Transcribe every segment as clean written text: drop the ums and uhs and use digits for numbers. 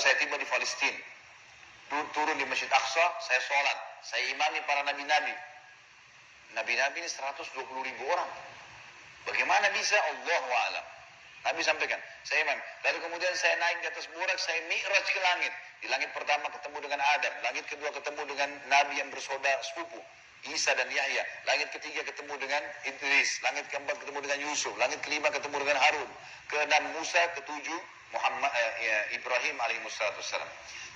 saya tiba di Palestina, turun di Masjid Aqsa, saya sholat, saya imami para nabi-nabi. Nabi-nabi ini 120.000 orang. Bagaimana bisa? Allahu a'lam. Nabi sampaikan, saya imam. Lalu kemudian saya naik di atas burak, saya mi'raj ke langit. Di langit pertama ketemu dengan Adam, langit kedua ketemu dengan Nabi yang bersaudara sepupu, Isa dan Yahya. Langit ketiga ketemu dengan Idris, langit keempat ketemu dengan Yusuf, langit kelima ketemu dengan Harun, keenam Musa, ketujuh Ibrahim alaihissalam.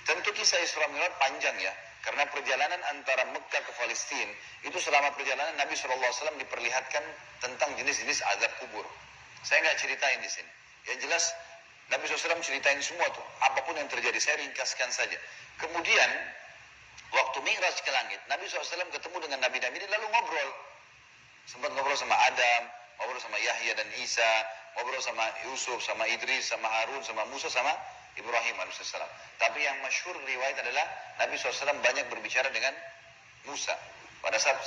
Tentu kisah Isra Mi'raj panjang ya, karena perjalanan antara Mekah ke Palestina itu selama perjalanan Nabi SAW diperlihatkan tentang jenis-jenis azab kubur. Saya nggak ceritain di sini. Yang jelas Nabi SAW ceritain semua tuh, apapun yang terjadi. Saya ringkaskan saja. Kemudian waktu Mi'raj ke langit, Nabi SAW ketemu dengan nabi-nabi ini lalu ngobrol. Sempat ngobrol sama Adam, ngobrol sama Yahya dan Isa, ngobrol sama Yusuf, sama Idris, sama Harun, sama Musa, sama Ibrahim alaihissalam. Tapi yang masyhur riwayat adalah Nabi SAW banyak berbicara dengan Musa. Pada saat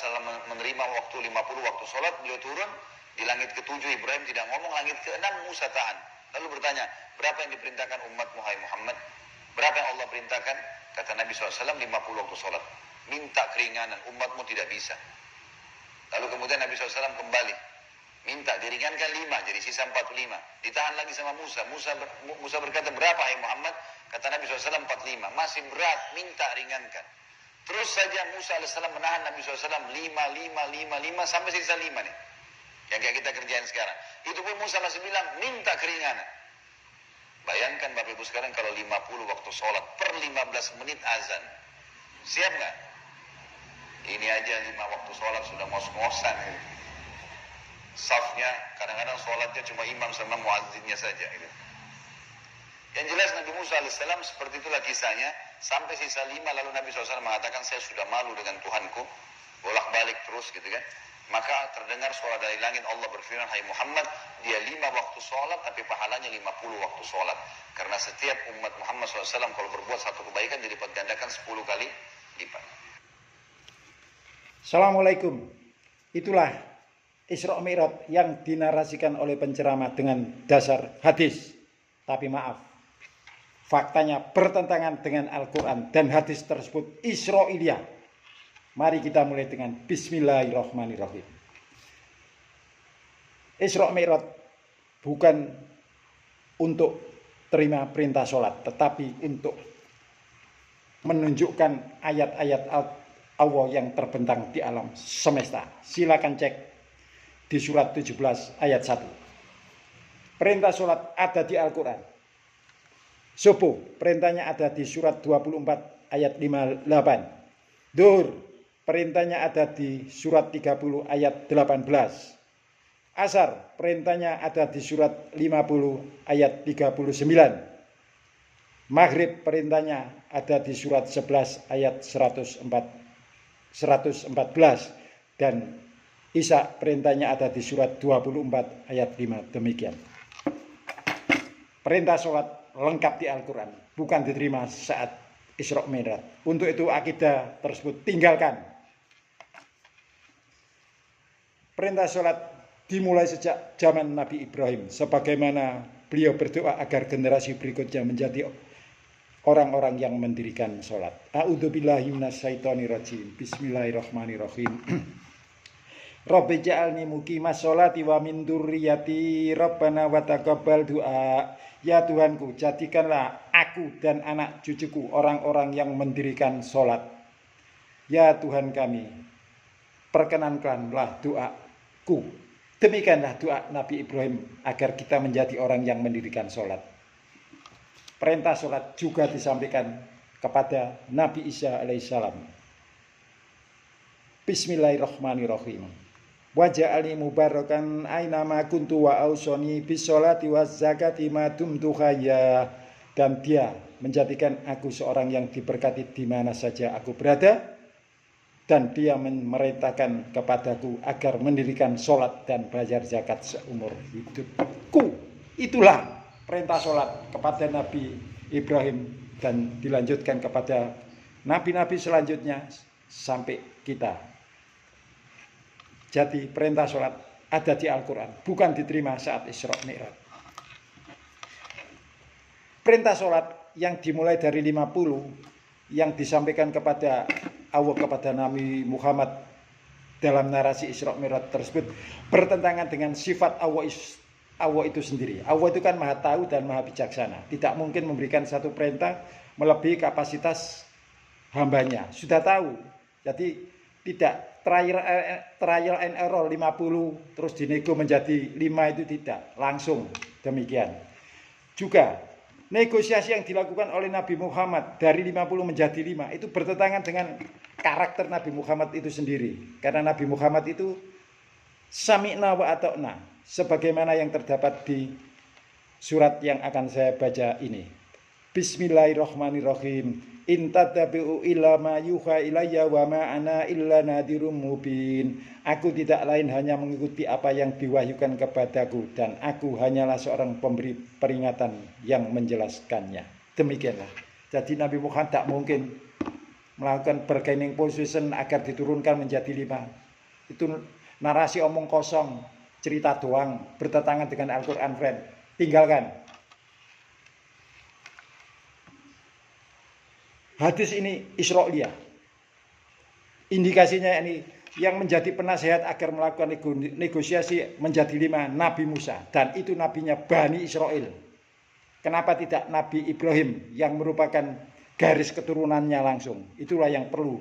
menerima waktu 50 waktu sholat, beliau turun di langit ketujuh. Ibrahim tidak ngomong, langit keenam Musa tahan. Lalu bertanya, berapa yang diperintahkan umatmu hai Muhammad? Berapa yang Allah perintahkan? Kata Nabi SAW 50 waktu sholat. Minta keringanan, umatmu tidak bisa. Lalu kemudian Nabi SAW kembali, minta diringankan 5, jadi sisa 45. Ditahan lagi sama Musa. Musa berkata, berapa hai Muhammad? Kata Nabi SAW 45. Masih berat, minta ringankan. Terus saja Musa AS menahan Nabi SAW 5 sampai sisa 5 nih. Yang kayak kita kerjain sekarang. Itu pun Musa masih bilang, minta keringanan. Bayangkan Bapak Ibu sekarang kalau 50 waktu sholat, per 15 menit azan. Siap nggak? Ini aja 5 waktu sholat sudah ngos-ngosan. Safnya, kadang-kadang sholatnya cuma imam sama muazzinnya saja. Gitu. Yang jelas Nabi Musa AS seperti itulah kisahnya. Sampai sisa 5 lalu Nabi SAW mengatakan, saya sudah malu dengan Tuhanku. Bolak-balik terus gitu kan. Maka terdengar suara dari langit, Allah berfirman, hai Muhammad, dia 5 waktu sholat tapi pahalanya 50 waktu sholat. Karena setiap umat Muhammad SAW kalau berbuat satu kebaikan dilipat gandakan 10 kali lipat. Assalamualaikum. Itulah Isra Mi'raj yang dinarasikan oleh penceramah dengan dasar hadis. Tapi maaf, faktanya bertentangan dengan Al-Quran dan hadis tersebut Israiliyah. Mari kita mulai dengan Bismillahirrahmanirrahim. Isra Mi'raj bukan untuk terima perintah sholat, tetapi untuk menunjukkan ayat-ayat Allah yang terbentang di alam semesta. Silakan cek di surat 17 ayat 1. Perintah sholat ada di Al-Quran. Subuh perintahnya ada di surat 24 ayat 58. Duhur perintahnya ada di surat 30 ayat 18. Asar perintahnya ada di surat 50 ayat 39. Maghrib perintahnya ada di surat 11 ayat 114. Dan Isya perintahnya ada di surat 24 ayat 5. Demikian. Perintah sholat lengkap di Al-Quran, bukan diterima saat Isra Mi'raj. Untuk itu akidah tersebut tinggalkan. Perintah sholat dimulai sejak zaman Nabi Ibrahim, sebagaimana beliau berdoa agar generasi berikutnya menjadi orang-orang yang mendirikan sholat. A'udzubillahi minasyaitonirrajim. Bismillahirrahmanirrahim. Rabbi ja'alni muqimas sholati wa min dzurriyyati Rabbana wa taqabbal du'a. Ya Tuhanku, jadikanlah aku dan anak cucuku orang-orang yang mendirikan sholat. Ya Tuhan kami, perkenankanlah doaku. Demikianlah doa Nabi Ibrahim agar kita menjadi orang yang mendirikan sholat. Perintah sholat juga disampaikan kepada Nabi Isa alaihissalam. Bismillahirrahmanirrahim. Waja'alni mubarakan ainama kuntu wa ausoni bisolati wa zakati ma dumtu hayya. Dan dia menjadikan aku seorang yang diberkati di mana saja aku berada. Dan dia memerintahkan kepadaku agar mendirikan sholat dan bayar zakat seumur hidupku. Itulah perintah sholat kepada Nabi Ibrahim dan dilanjutkan kepada nabi-nabi selanjutnya sampai kita. Jadi perintah sholat ada di Al-Quran, bukan diterima saat Isra Mi'raj. Perintah sholat yang dimulai dari 50 yang disampaikan kepada Allah kepada Nabi Muhammad dalam narasi Isra Mi'raj tersebut bertentangan dengan sifat Allah itu sendiri. Allah itu kan maha tahu dan maha bijaksana. Tidak mungkin memberikan satu perintah melebihi kapasitas hambanya. Sudah tahu. Jadi tidak trial and error 50 terus dinego menjadi 5 itu tidak. Langsung demikian. Juga negosiasi yang dilakukan oleh Nabi Muhammad dari 50 menjadi 5 itu bertentangan dengan karakter Nabi Muhammad itu sendiri. Karena Nabi Muhammad itu sami'na wa ata'na, sebagaimana yang terdapat di surat yang akan saya baca ini. Bismillahirrahmanirrahim. In tattabi'u illa ma yuha ilayya wa ma ana illa nadhirum mubin. Aku tidak lain hanya mengikuti apa yang diwahyukan kepadaku dan aku hanyalah seorang pemberi peringatan yang menjelaskannya. Demikianlah. Jadi Nabi Muhammad tak mungkin melakukan bargaining position agar diturunkan menjadi 5. Itu narasi omong kosong, cerita doang, bertentangan dengan Al-Quran, friend. Tinggalkan. Hadis ini Isra'iliyah. Indikasinya ini yang menjadi penasehat agar melakukan negosiasi menjadi 5 Nabi Musa. Dan itu nabinya Bani Israel. Kenapa tidak Nabi Ibrahim yang merupakan garis keturunannya langsung? Itulah yang perlu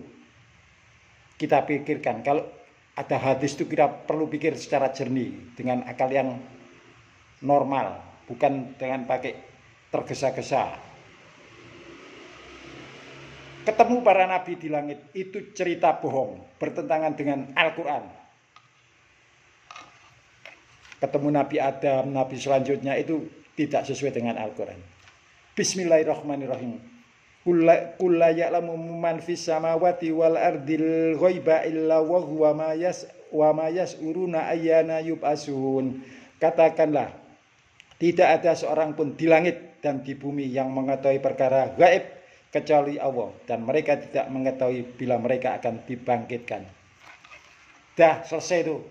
kita pikirkan. Kalau ada hadis itu kita perlu pikir secara jernih dengan akal yang normal, bukan dengan pakai tergesa-gesa. Ketemu para nabi di langit itu cerita bohong, bertentangan dengan Al-Quran. Ketemu Nabi Adam, nabi selanjutnya itu tidak sesuai dengan Al-Quran. Bismillahirrahmanirrahim. Qul la ya'lamu man fis samawati wal ardil ghaiba illa wa huwa ma yas'uruna ayyana yub'asun. Katakanlah, tidak ada seorang pun di langit dan di bumi yang mengetahui perkara gaib kecuali Allah, dan mereka tidak mengetahui bila mereka akan dibangkitkan. Dah selesai itu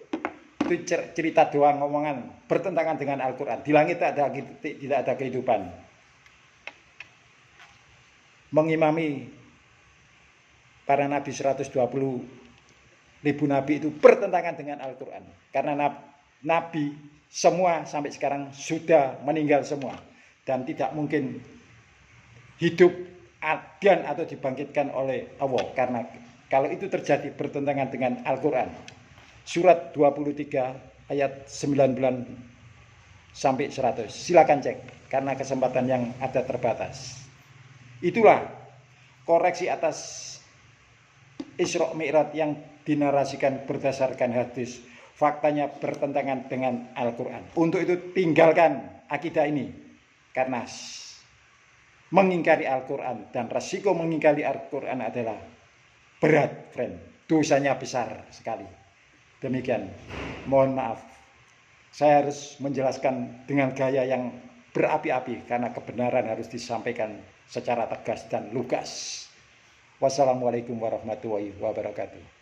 cerita doang, ngomongan, bertentangan dengan Al-Quran. Di langit tidak ada kehidupan. Mengimami para nabi 120 ribu nabi itu bertentangan dengan Al-Quran. Karena nabi semua sampai sekarang sudah meninggal semua. Dan tidak mungkin hidup dan atau dibangkitkan oleh Allah. Karena kalau itu terjadi bertentangan dengan Al-Quran. Surat 23 ayat 90 sampai 100. Silakan cek karena kesempatan yang ada terbatas. Itulah koreksi atas Isra Mi'raj yang dinarasikan berdasarkan hadis. Faktanya bertentangan dengan Al-Quran. Untuk itu tinggalkan akidah ini. Karena mengingkari Al-Quran dan resiko mengingkari Al-Quran adalah berat, friend. Dosanya besar sekali. Demikian. Mohon maaf. Saya harus menjelaskan dengan gaya yang berapi-api karena kebenaran harus disampaikan secara tegas dan lugas. Wassalamualaikum warahmatullahi wabarakatuh.